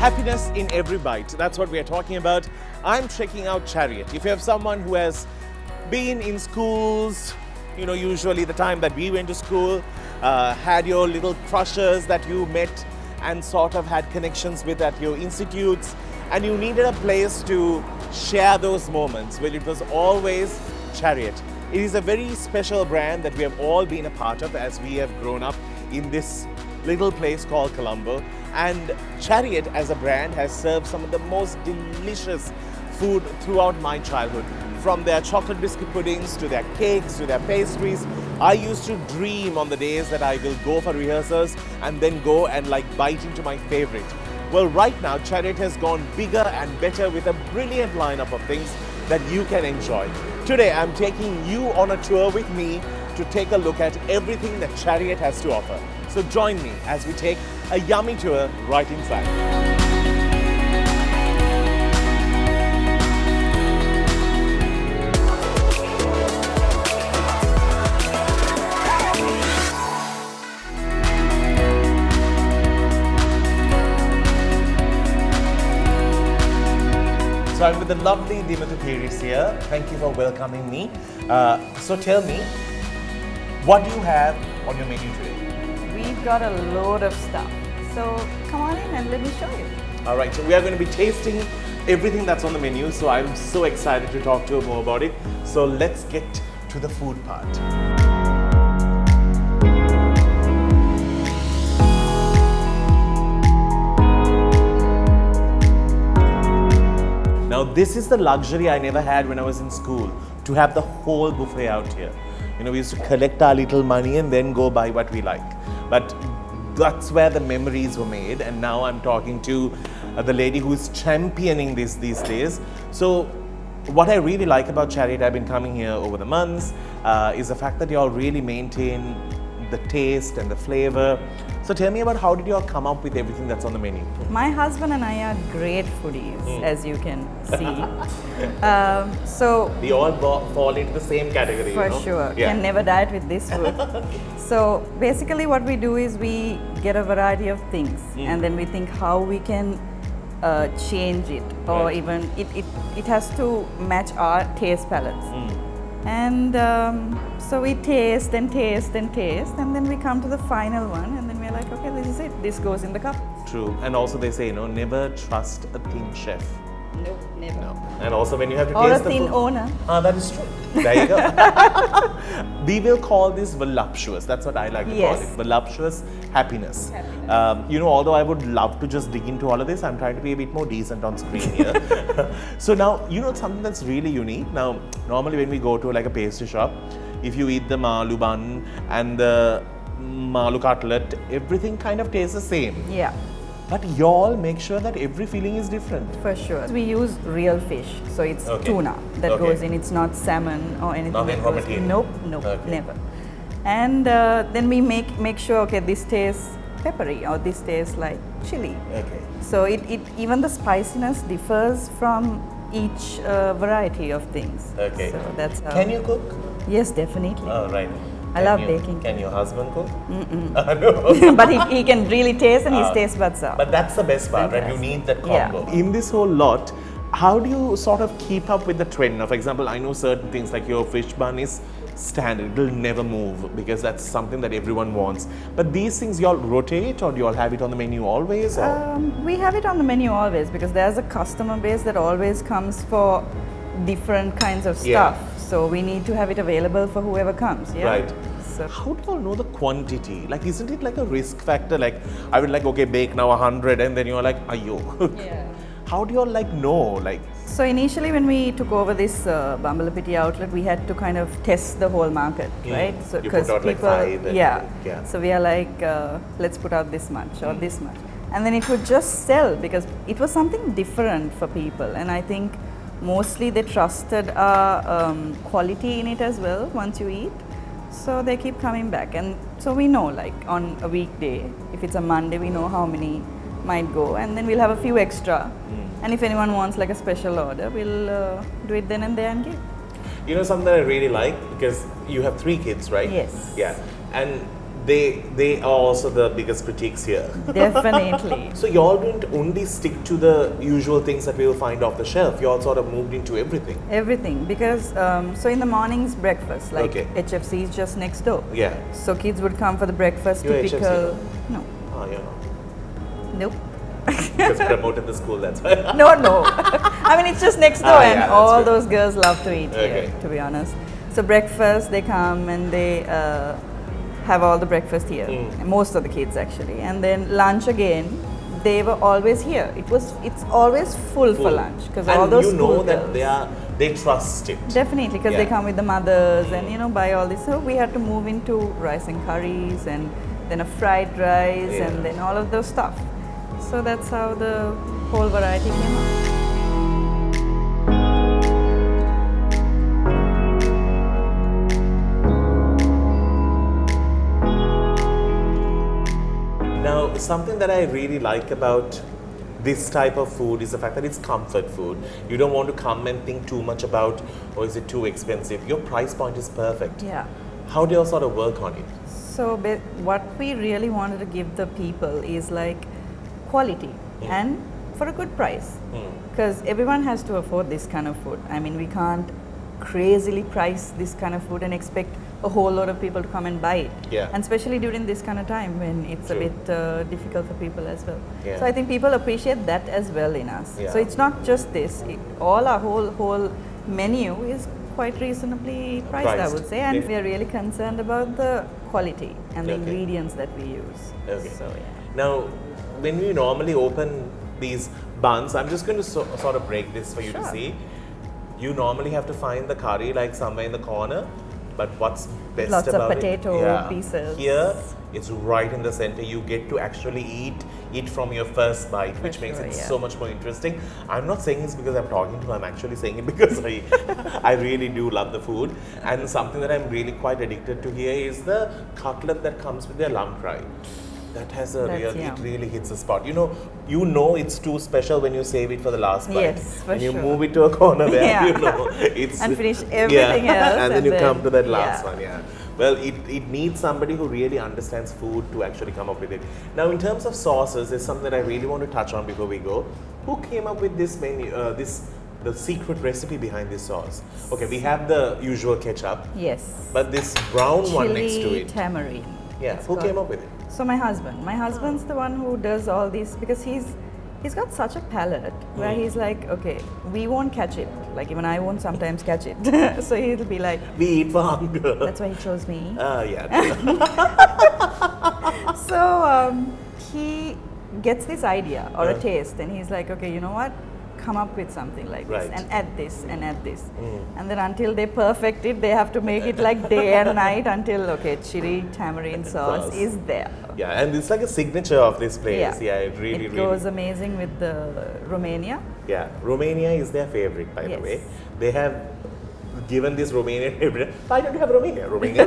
Happiness in every bite. That's what we are talking about. I'm checking out Chariot. If you have someone who has been in schools, usually the time that we went to school, had your little crushes that you met and sort of had connections with at your institutes, and you needed a place to share those moments, well, it was always Chariot. It is a very special brand that we have all been a part of as we have grown up in this little place called Colombo. And Chariot as a brand has served some of the most delicious food throughout my childhood. From their chocolate biscuit puddings to their cakes to their pastries. I used to dream on the days that I will go for rehearsals and then go and bite into my favorite. Well, right now Chariot has gone bigger and better with a brilliant lineup of things that you can enjoy. Today I'm taking you on a tour with me to take a look at everything that Chariot has to offer. So join me as we take a yummy tour right inside. So I'm with the lovely Dimatu Peiris here. Thank you for welcoming me. So tell me, what do you have on your menu today? We've got a load of stuff. So come on in and let me show you. All right, so we are going to be tasting everything that's on the menu. So I'm so excited to talk to you more about it. So let's get to the food part. Now this is the luxury I never had when I was in school, to have the whole buffet out here. We used to collect our little money and then go buy what we like. But that's where the memories were made, and now I'm talking to the lady who's championing this these days. So what I really like about Chariot, I've been coming here over the months, is the fact that you all really maintain the taste and the flavor. So tell me about how did you all come up with everything that's on the menu? My husband and I are great foodies, as you can see. So we all fall into the same category. For sure. Yeah. Can never diet with this food. So basically what we do is we get a variety of things and then we think how we can change it, or even it has to match our taste palettes. And so we taste and taste and taste, and then we come to the final one, and then we're like, okay, this is it. This goes in the cup. True. And also they say, never trust a thin chef. Nope, never. No. And also when you have to or taste a thin the food. owner. That is true. There you go. We will call this voluptuous. That's what I like to call it. Voluptuous happiness. Although I would love to just dig into all of this, I'm trying to be a bit more decent on screen here. So now, something that's really unique. Now, normally when we go to a pastry shop, if you eat the malu bun and the malu cutlet, everything kind of tastes the same. Yeah. But y'all make sure that every filling is different. For sure. We use real fish, so it's tuna that goes in. It's not salmon or anything. Nothing from it. Nope, never. And then we make sure, this tastes peppery or this tastes like chili. Okay. So it even the spiciness differs from each variety of things. Okay. So that's how. Can you cook? Yes, definitely. Oh, right. I love baking. Can your husband cook? No. But he can really taste, and his taste buds are. But that's the best part, right? You need that combo. Yeah. In this whole lot, how do you sort of keep up with the trend? Now, for example, I know certain things like your fish bun is standard. It will never move because that's something that everyone wants. But these things, you all rotate, or do you all have it on the menu always? We have it on the menu always because there's a customer base that always comes for different kinds of stuff. So we need to have it available for whoever comes. Yeah? Right. So how do you all know the quantity? Isn't it like a risk factor? I would bake now 100, and then you're like, ayo. Yeah. How do you all know? So initially when we took over this Bambalapitiya outlet, we had to kind of test the whole market, right? So you put out people, 5. Yeah. So we are like, let's put out this much or this much. And then it would just sell because it was something different for people. And I think mostly they trusted our quality in it as well once you eat. So they keep coming back. And so we know on a weekday, if it's a Monday, we know how many might go. And then we'll have a few extra. And if anyone wants a special order, we'll do it then and there and give. Something that I really like, because you have 3 kids, right? Yes. Yeah. And they are also the biggest critiques here. Definitely. So y'all didn't only stick to the usual things that we'll find off the shelf. You all sort of moved into everything. Everything, because so in the mornings breakfast, like Okay. HFC is just next door. Yeah. So kids would come for the breakfast. You're Typical. HFC? No. Oh, you're not. Nope. Just promoted the school, that's why. No, no. I mean, it's just next door, Ah, yeah, and that's all true. those girls love to eat Okay. here, to be honest. So breakfast, they come and they have all the breakfast here. Most of the kids actually, and then lunch again. They were always here. It's always full for lunch because all And those you know school that girls. they trust it. Definitely, because they Yeah. come with the mothers and buy all this. So we had to move into rice and curries and then a fried rice Yeah. and then all of those stuff. So that's how the whole variety came up. Now, something that I really like about this type of food is the fact that it's comfort food. You don't want to come and think too much about, or is it too expensive? Your price point is perfect. Yeah. How do you sort of work on it? So what we really wanted to give the people is like quality and for a good price. Because everyone has to afford this kind of food. I mean, we can't crazily price this kind of food and expect a whole lot of people to come and buy it. Yeah. And especially during this kind of time when it's True. a bit difficult for people as well. Yeah. So I think people appreciate that as well in us. Yeah. So it's not just this. All our whole menu is quite reasonably priced, I Priced. would say. And Yeah. we are really concerned about the quality and the Okay. ingredients that we use. Okay. So yeah. Now, when we normally open these buns, I'm just going to sort of break this for you to Sure. see. You normally have to find the curry like somewhere in the corner, but what's best Lots of about potato it, pieces. Here, it's right in the center. You get to actually eat from your first bite, For which makes sure, it yeah. so much more interesting. I'm not saying this because I'm talking to you. I'm actually saying it because I really do love the food. And something that I'm really quite addicted to here is the cutlet that comes with the lamb That has a That's it yum. really hits the spot. You know it's too special when you save it for the last bite. Yes, for and you sure. move it to a corner where Yeah. you know it's And finish everything else and then and you then- come to that last yeah. one. Yeah. Well, it needs somebody who really understands food to actually come up with it. Now, in terms of sauces, there's something that I really want to touch on before we go. Who came up with this menu? The secret recipe behind this sauce. Okay, we have the usual ketchup, Yes. but this brown one next to Chili it. tamarind. Yeah. it's Who called. came up with it? So my husband. My husband's the one who does all these because he's got such a palate where he's like, okay, we won't catch it. Like even I won't sometimes catch it. So he'll be like, We eat for hunger. that's why he chose me. Yeah. So he gets this idea or a taste and he's like, okay, you know what? Come up with something like Right. this and add this and add this. And then until they perfect it, they have to make it like day and night until, okay, chili tamarind sauce Sauce. is there. Yeah, and it's like a signature of this place. Yeah, it really, it really. goes amazing with the Romania. Yeah, Romania is their favorite, by the Yes. way. They have given this Romanian favorite. Why don't you have Romania? Romania.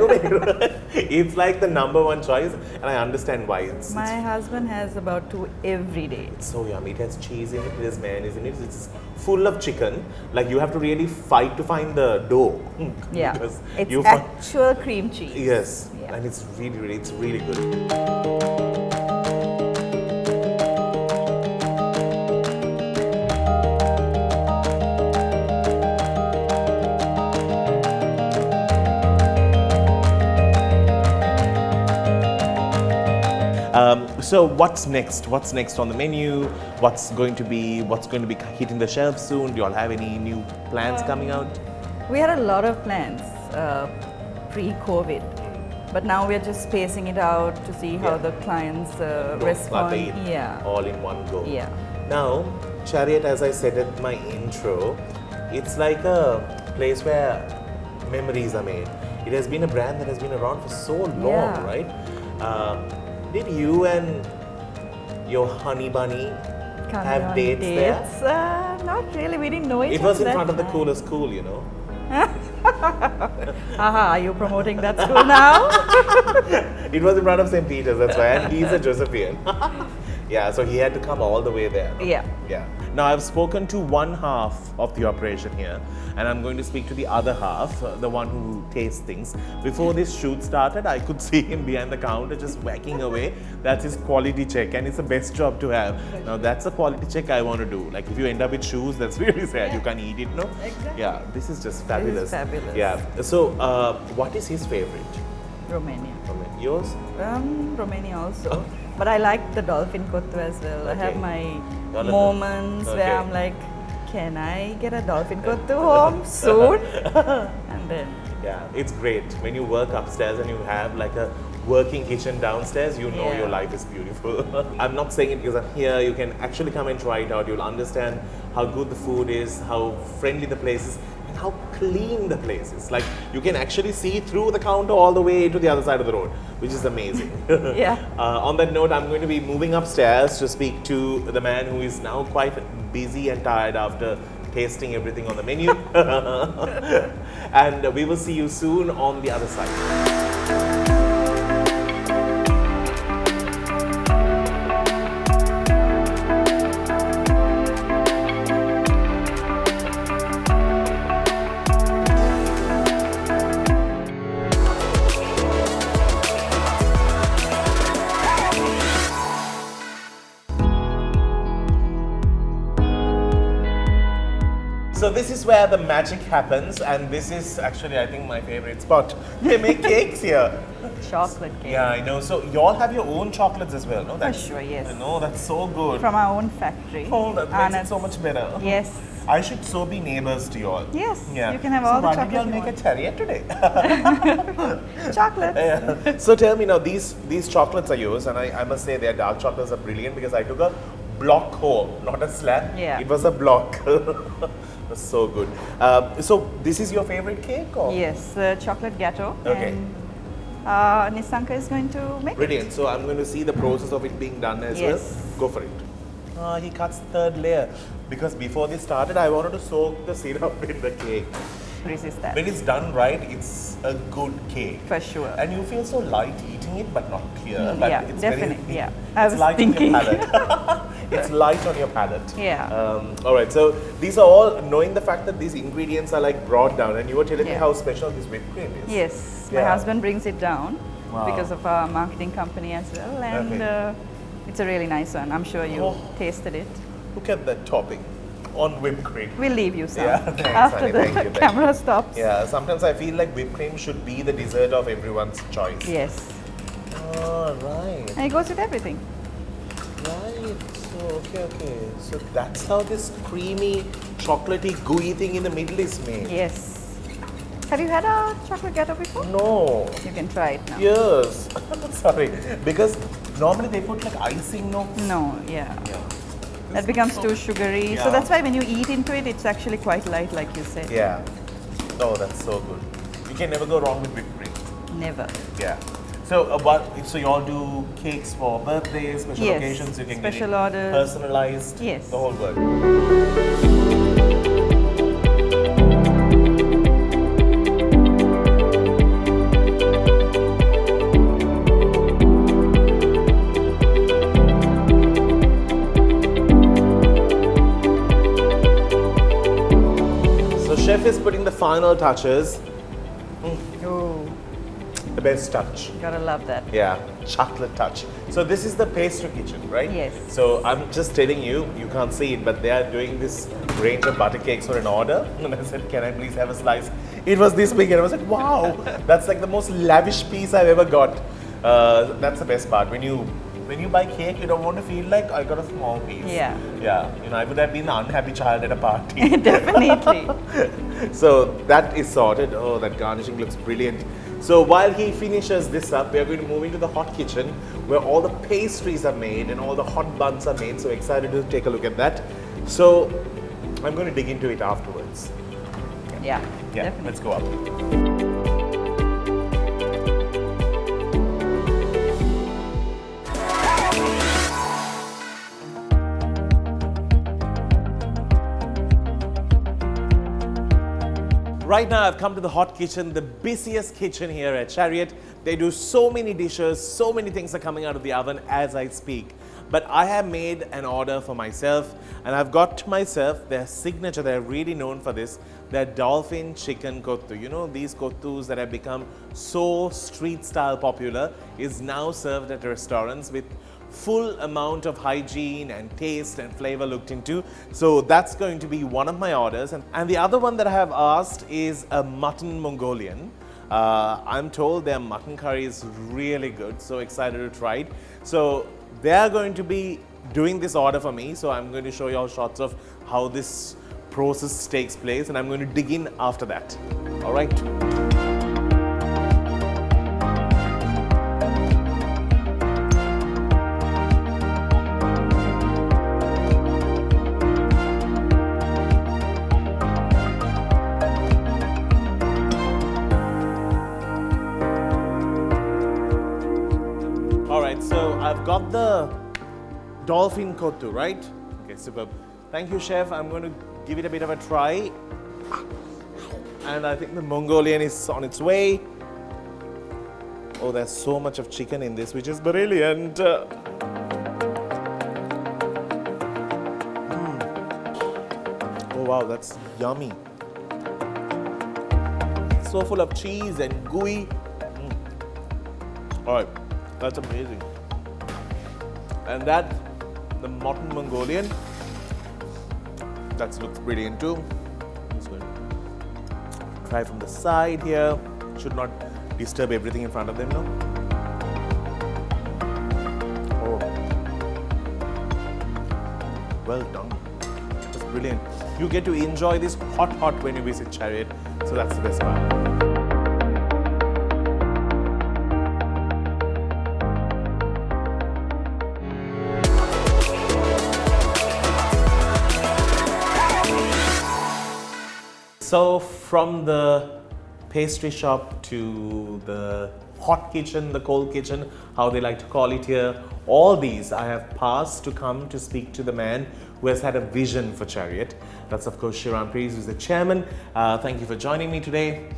It's like the #1 choice, and I understand why. It's My husband has about 2 every day. so yummy. It has cheese in it, it has mayonnaise in it. It's full of chicken. Like you have to really fight to find the dough. Yeah, Because it's you find, actual cream cheese. yes, Yeah. and it's really good. So what's next? What's next on the menu? What's going to be hitting the shelves soon? Do you all have any new plans coming out? We had a lot of plans pre-COVID, but now we're just spacing it out to see how Yeah. the clients Don't respond. clutter it Yeah. all in one go. Yeah. Now, Chariot, as I said at my intro, it's like a place where memories are made. It has been a brand that has been around for so long, Yeah. right? Did you and your honey bunny Come have on dates there? Not really. We didn't know each It other was in that front of the time. coolest school, you know. Aha, are you promoting that school now? It was in front of St. Peter's, that's why. And he's a Josephian. Yeah, so he had to come all the way there. Yeah. Yeah. Now, I've spoken to one half of the operation here, and I'm going to speak to the other half, the one who tastes things. Before this shoot started, I could see him behind the counter just whacking away. That's his quality check, and it's the best job to have. Now, that's a quality check I want to do. Like, if you end up with shoes, that's really sad. You can't eat it, no? Exactly. Yeah, this is just fabulous. fabulous. Yeah. So, what is his favorite? Romania. Yours? Romania also. But I like the dolphin kottu as well. I have Okay. my Dolphin. moments Okay. where I'm like, can I get a dolphin kottu home soon? And then, Yeah, it's great. When you work upstairs and you have like a working kitchen downstairs, you know Yeah. your life is beautiful. I'm not saying it because I'm here. You can actually come and try it out. You'll understand how good the food is, how friendly the place is, and how clean the place is. Like, you can actually see through the counter all the way to the other side of the road, which is amazing. Yeah. On that note, I'm going to be moving upstairs to speak to the man who is now quite busy and tired after tasting everything on the menu. And we will see you soon on the other side. So this is where the magic happens, and this is actually, I think, my favorite spot. They make cakes here. chocolate cake. Yeah, I know. So you all have your own chocolates as well, no? For sure, yes. I know, that's so good. From our own factory. Oh, that makes And it it's- so much better. Yes. I should so be neighbors to you all. Yes, Yeah. you can have so all the why don't you all chocolate you make a want. chariot today? Chocolate. Yeah. So tell me now, these chocolates are yours, and I must say their dark chocolates are brilliant because I took a block home, not a slab. Yeah. It was a block. That's so good. So this is your favorite cake, or? Yes, chocolate gatto. Okay. And Nisanka is going to make it. Brilliant. So I'm going to see the process of it being done as Yes. well. Go for it. He cuts the third layer because before this started, I wanted to soak the syrup in the cake. Resist that. When it's done right, it's a good cake. For sure. And you feel so light eating it, but not here. But yeah, it's definitely. Very, Yeah. I it's was light thinking. on your palate. It's light on your palate. Yeah. All right. So these are all knowing the fact that these ingredients are like brought down, and you were telling me Yeah. how special this whipped cream is. Yes, my Yeah. husband brings it down Wow. because of our marketing company as well, and Okay. it's a really nice one. I'm sure you Oh. tasted it. Look at that topping on whipped cream. We'll leave you some Yeah, thanks, after honey. the Thank you, thank camera you. stops. Yeah, sometimes I feel like whipped cream should be the dessert of everyone's choice. Yes, Oh, right. and it goes with everything. Right. So, okay. So that's how this creamy, chocolatey, gooey thing in the middle is made. Yes. Have you had a chocolate gatto before? No. You can try it now. Yes. Sorry. Because normally they put like icing, no? No, yeah. Yeah. That becomes too sugary. Yeah. So that's why when you eat into it, it's actually quite light, like you said. Yeah. Oh, that's so good. You can never go wrong with whipped cream. Never. Yeah. So, so you all do cakes for birthdays, special Yes, occasions. You can special get it orders. personalized. Yes. The whole work. So, chef is putting the final touches. Oh, The best touch. gotta love that. Yeah, chocolate touch. So this is the pastry kitchen, right? Yes. So I'm just telling you, you can't see it, but they are doing this range of butter cakes for an order. And I said, can I please have a slice? It was this big, and I was like, wow, that's like the most lavish piece I've ever got. That's the best part. When you buy cake, you don't want to feel like I got a small piece. Yeah. Yeah. You know, I would have been the unhappy child at a party. Definitely. So that is sorted. Oh, that garnishing looks brilliant. So while he finishes this up, we are going to move into the hot kitchen where all the pastries are made and all the hot buns are made. So excited to take a look at that. So I'm going to dig into it afterwards. Yeah, Yeah, definitely. let's go up. Right now, I've come to the hot kitchen, the busiest kitchen here at Chariot. They do so many dishes, so many things are coming out of the oven as I speak. but I have made an order for myself, and I've got myself their signature. They're really known for this. Their dolphin chicken kottu. You know, these kottus that have become so street style popular is now served at restaurants with full amount of hygiene and taste and flavor looked into. So that's going to be one of my orders. And the other one that I have asked is a mutton Mongolian. I'm told their mutton curry is really good, so excited to try it. So they are going to be doing this order for me, so I'm going to show you all shots of how this process takes place, and I'm going to dig in after that. All right. So I've got the dolphin kottu, right? Okay, superb. Thank you, chef. I'm going to give it a bit of a try. And I think the Mongolian is on its way. Oh, there's so much of chicken in this, which is brilliant. Oh wow, that's yummy. So full of cheese and gooey. All right, that's amazing. And that, the mutton Mongolian, that looks brilliant too. Just going to try from the side here. Should not disturb everything in front of them now. Oh, well done. That's brilliant. You get to enjoy this hot when you visit Chariot. So that's the best part. So from the pastry shop to the hot kitchen, the cold kitchen, how they like to call it here, all these I have passed to come to speak to the man who has had a vision for Chariot. That's of course Sriram Pries, who's the chairman. Thank you for joining me today.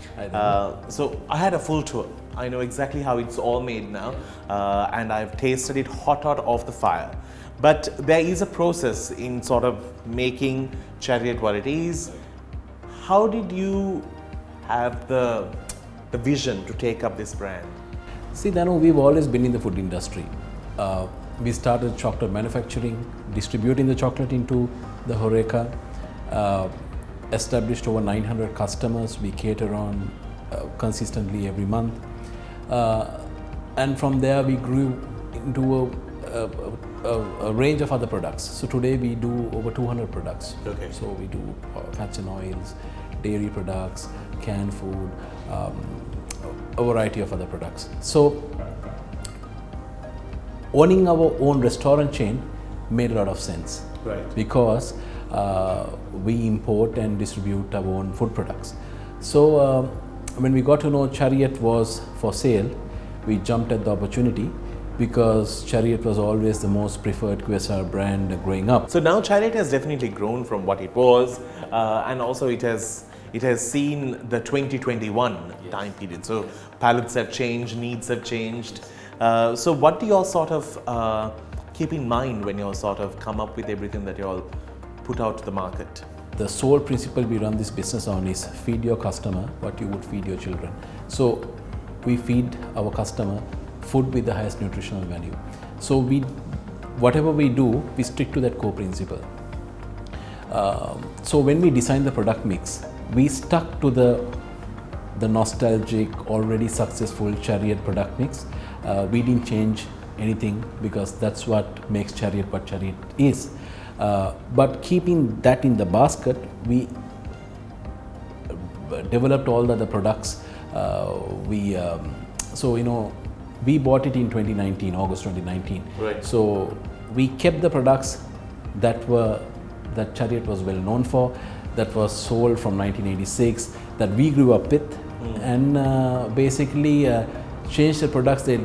So I had a full tour. I know exactly how it's all made now, and I've tasted it hot off the fire. But there is a process in sort of making Chariot what it is. How did you have the vision to take up this brand? See, Danu, we've always been in the food industry. We started chocolate manufacturing, distributing the chocolate into the HoReCa, established over 900 customers. We cater on consistently every month. And from there, we grew into a range of other products. So today we do over 200 products. Okay. So we do fats and oils, dairy products, canned food, a variety of other products. So owning our own restaurant chain made a lot of sense. Right. Because we import and distribute our own food products. So when we got to know Chariot was for sale, we jumped at the opportunity, because Chariot was always the most preferred QSR brand growing up. So now Chariot has definitely grown from what it was, and also it has seen the 2021 time period. So palates have changed, needs have changed. So what do you all sort of keep in mind when you all sort of come up with everything that you all put out to the market? The sole principle we run this business on is feed your customer what you would feed your children. So we feed our customer food with the highest nutritional value. So whatever we do, we stick to that core principle. So when we design the product mix, we stuck to the nostalgic, already successful Chariot product mix. We didn't change anything, because that's what makes Chariot what Chariot is. But keeping that in the basket, we developed all the other products. We bought it in 2019, August 2019. Right. So we kept the products that Chariot was well known for, that was sold from 1986, that we grew up with, and basically changed the products they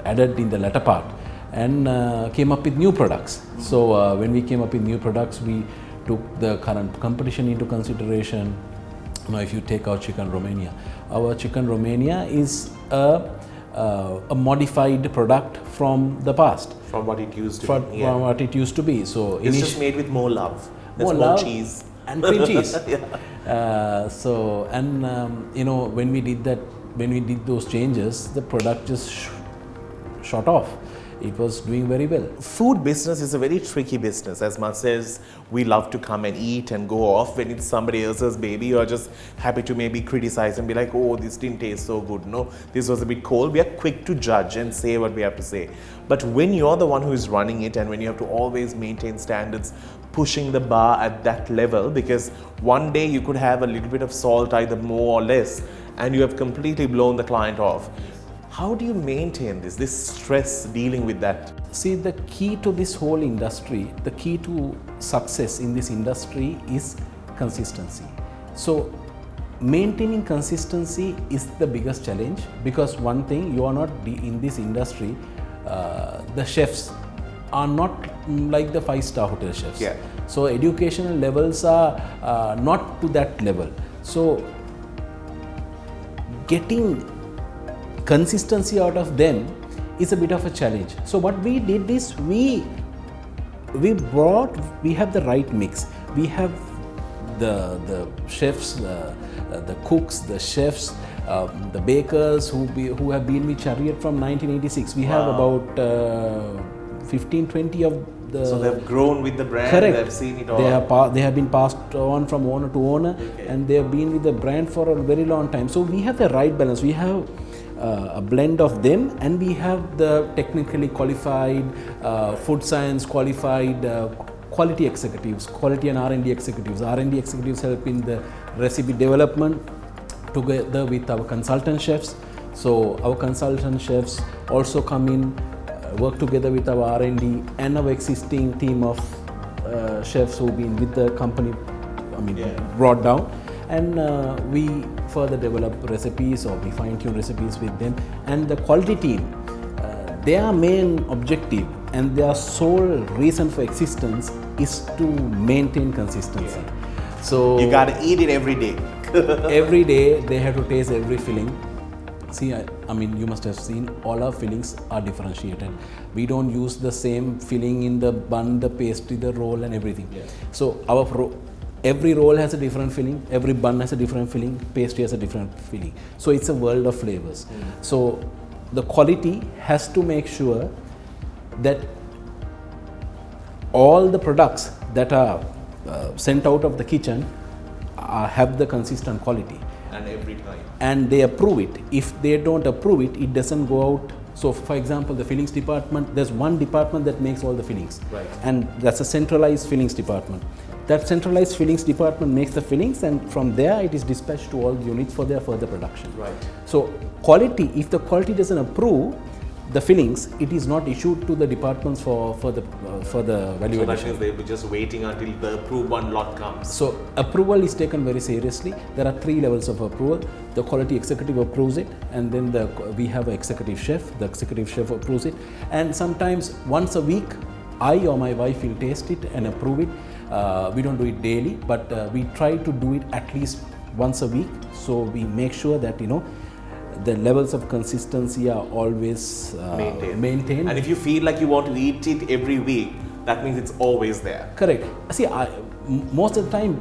added in the latter part, and came up with new products. So when we came up with new products, we took the current competition into consideration. Now, if you take our Chicken Romania is a a modified product from the past, From what it used to from, be. Yeah. from what it used to be. So It's just made with more love. There's more more love cheese. and cream cheese. Yeah. When we did those changes, the product just shot off. It was doing very well. Food business is a very tricky business. As much as we love to come and eat and go off, when it's somebody else's baby, you're just happy to maybe criticize and be like, oh, this didn't taste so good. No, this was a bit cold. We are quick to judge and say what we have to say. But when you're the one who is running it, and when you have to always maintain standards, pushing the bar at that level, because one day you could have a little bit of salt, either more or less, and you have completely blown the client off. How do you maintain this stress dealing with that? See, the key to this whole industry, the key to success in this industry is consistency. So, maintaining consistency is the biggest challenge, because one thing, you are not in this industry, the chefs are not like the 5-star hotel chefs. Yeah. So, educational levels are not to that level. So, getting consistency out of them is a bit of a challenge. So what we did is we have the right mix. We have the chefs, the cooks, the chefs, the bakers who have been with Chariot from 1986. We have about 15-20 of the. So they've grown with the brand. Correct. They've seen it all. They have been passed on from owner to owner, and they have been with the brand for a very long time. So we have the right balance. We have a blend of them, and we have the technically qualified, food science qualified, quality executives, quality and R&D executives. R&D executives help in the recipe development together with our consultant chefs. So our consultant chefs also come in, work together with our R&D and our existing team of chefs who've been with the company, brought down. And we further develop recipes, or we fine-tune recipes with them. And the quality team, their main objective and their sole reason for existence is to maintain consistency. So You gotta eat it every day. every day they have to taste every filling. See, you must have seen all our fillings are differentiated. We don't use the same filling in the bun, the pastry, the roll, and everything. Yeah. So every roll has a different filling, every bun has a different filling, pastry has a different filling. So it's a world of flavors. So the quality has to make sure that all the products that are sent out of the kitchen have the consistent quality. And every time. And they approve it. If they don't approve it, it doesn't go out. So for example, the fillings department, there's one department that makes all the fillings. Right. And that's a centralized fillings department. That centralized fillings department makes the fillings, and from there it is dispatched to all the units for their further production. Right. So quality, if the quality doesn't approve the fillings, it is not issued to the departments for the value So that addition. means they'll be just waiting until the approved one lot comes. So approval is taken very seriously. There are 3 levels of approval. The quality executive approves it, and then we have an executive chef. The executive chef approves it, and sometimes once a week, I or my wife will taste it and approve it. We don't do it daily, but we try to do it at least once a week. So we make sure that the levels of consistency are always maintained. And if you feel like you want to eat it every week, that means it's always there. Correct. See, most of the time,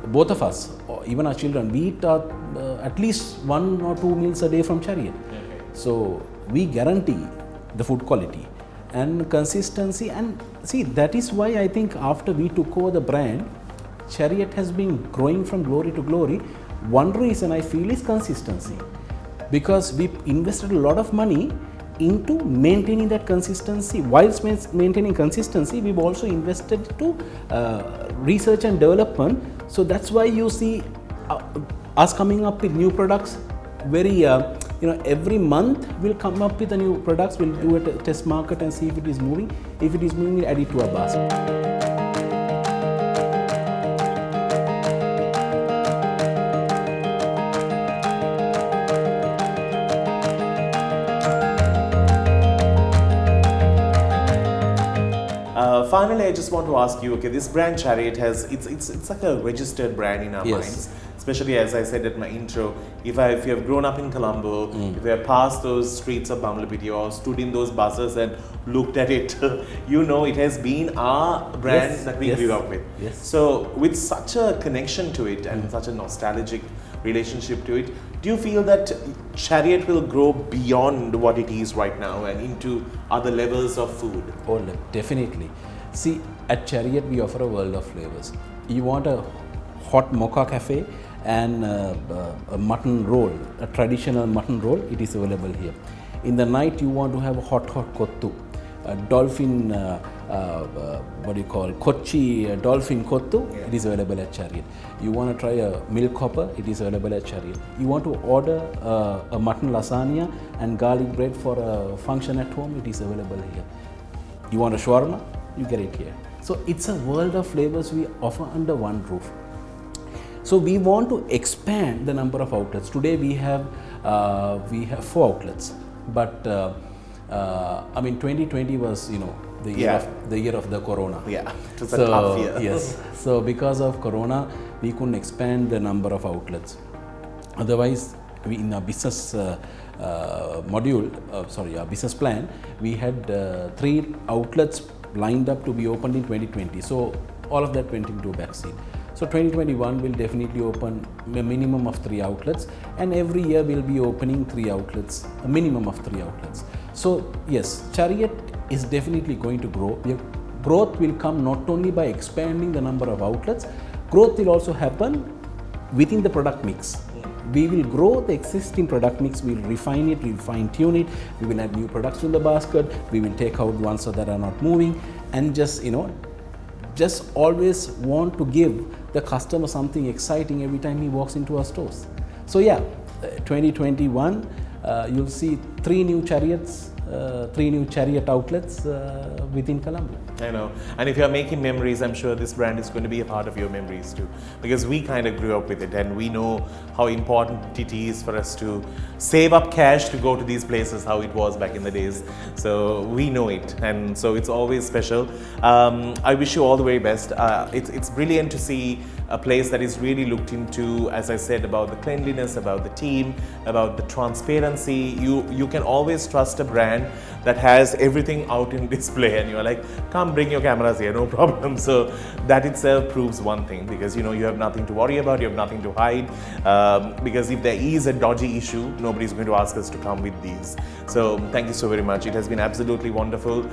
both of us, or even our children, we eat at least 1 or 2 meals a day from Chariot. Okay. So we guarantee the food quality and consistency. And see, that is why I think after we took over the brand, Chariot has been growing from glory to glory. One reason I feel is consistency, because we invested a lot of money into maintaining that consistency. Whilst maintaining consistency, we've also invested to research and development. So that's why you see us coming up with new products. Every month we'll come up with a new products. We'll do a test market and see if it is moving. If it is moving, we'll add it to our basket. Finally, I just want to ask you, okay, this brand Chariot it's like a registered brand in our Yes. minds. especially as I said at my intro, if you have grown up in Colombo, if you have passed those streets of Bamlapiti or stood in those buses and looked at it, you know it has been our brand Yes, that we yes, grew up with. yes. So with such a connection to it and such a nostalgic relationship to it, do you feel that Chariot will grow beyond what it is right now and into other levels of food? Oh, definitely. See, at Chariot we offer a world of flavors. You want a hot mocha cafe and a mutton roll, a traditional mutton roll, it is available here. In the night you want to have a hot kottu, a dolphin, Kochi dolphin kottu, it is available at Chariot. You want to try a milk hopper, it is available at Chariot. You want to order a mutton lasagna and garlic bread for a function at home, it is available here. You want a shawarma, you get it here. So it's a world of flavors we offer under one roof. So we want to expand the number of outlets. Today we have 4 outlets, but 2020 was the year of the corona. Yeah, it was a tough year. Yes. So because of corona, we couldn't expand the number of outlets. Otherwise, in our business our business plan, we had 3 outlets lined up to be opened in 2020. So all of that went into backseat. So 2021 will definitely open a minimum of 3 outlets, and every year we'll be opening 3 outlets, a minimum of 3 outlets. So yes, Chariot is definitely going to grow. Growth will come not only by expanding the number of outlets, growth will also happen within the product mix. We will grow the existing product mix, we will refine it, we will fine tune it, we will add new products in the basket, we will take out ones that are not moving, and just always want to give the customer something exciting every time he walks into our stores. So yeah, 2021 you'll see 3 new Chariots, 3 new Chariot outlets within Colombo. I know. And if you're making memories, I'm sure this brand is going to be a part of your memories too. Because we kind of grew up with it and we know how important it is for us to save up cash to go to these places, how it was back in the days. So we know it. And so it's always special. I wish you all the very best. It's brilliant to see a place that is really looked into, as I said, about the cleanliness, about the team, about the transparency. You can always trust a brand that has everything out in display and you're like, come bring your cameras here, no problem. So that itself proves one thing, because you have nothing to worry about, you have nothing to hide, because if there is a dodgy issue, nobody's going to ask us to come with these. So thank you so very much. It has been absolutely wonderful.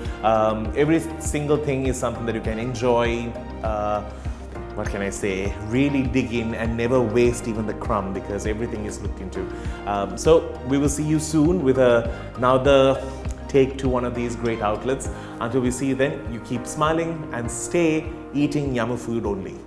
Every single thing is something that you can enjoy. What can I say, really dig in and never waste even the crumb, because everything is looked into. So we will see you soon with another take to one of these great outlets. Until we see you then, you keep smiling and stay eating Yamu food only.